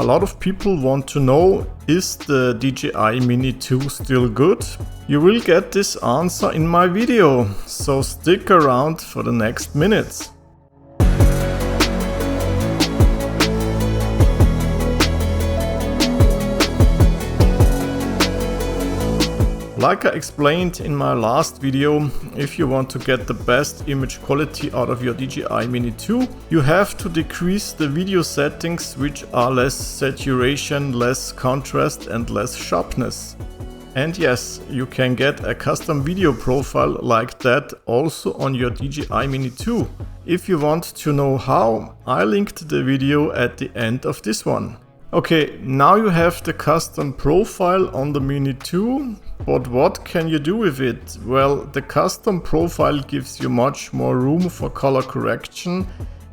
A lot of people want to know, is the DJI Mini 2 still good? You will get this answer in my video, so stick around for the next minutes. Like I explained in my last video, if you want to get the best image quality out of your DJI Mini 2, you have to decrease the video settings, which are less saturation, less contrast and less sharpness. And yes, you can get a custom video profile like that also on your DJI Mini 2. If you want to know how, I linked the video at the end of this one. Okay, now you have the custom profile on the Mini 2, but what can you do with it? Well, the custom profile gives you much more room for color correction,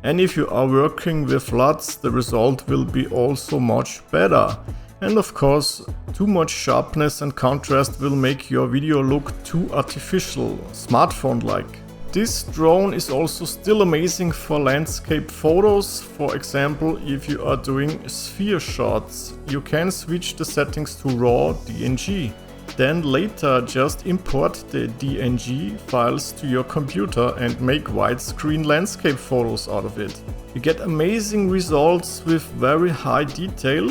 and if you are working with LUTs, the result will be also much better. And of course, too much sharpness and contrast will make your video look too artificial, smartphone-like. This drone is also still amazing for landscape photos. For example, if you are doing sphere shots, you can switch the settings to RAW DNG. Then later just import the DNG files to your computer and make widescreen landscape photos out of it. You get amazing results with very high detail.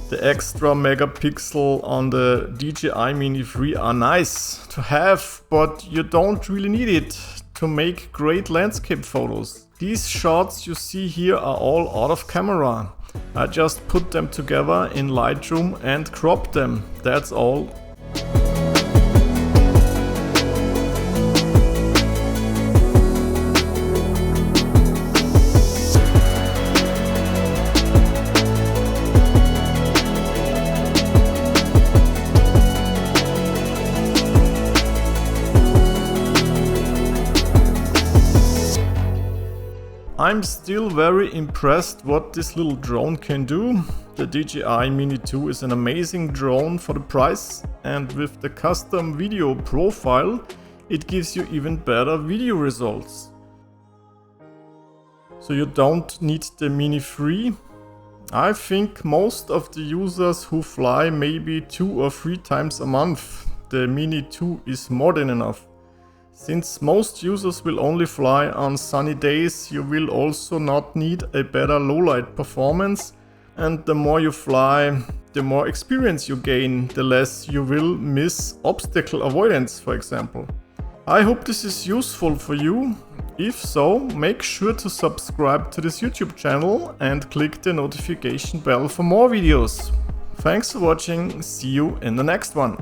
The extra megapixel on the DJI Mini 3 are nice to have, but you don't really need it to make great landscape photos. These shots you see here are all out of camera. I just put them together in Lightroom and cropped them, that's all. I'm still very impressed what this little drone can do. The DJI Mini 2 is an amazing drone for the price, and with the custom video profile, it gives you even better video results. So you don't need the Mini 3. I think most of the users who fly maybe 2 or 3 times a month, the Mini 2 is more than enough. Since most users will only fly on sunny days, you will also not need a better low-light performance, and the more you fly, the more experience you gain, the less you will miss obstacle avoidance, for example. I hope this is useful for you. If so, make sure to subscribe to this YouTube channel and click the notification bell for more videos. Thanks for watching, see you in the next one.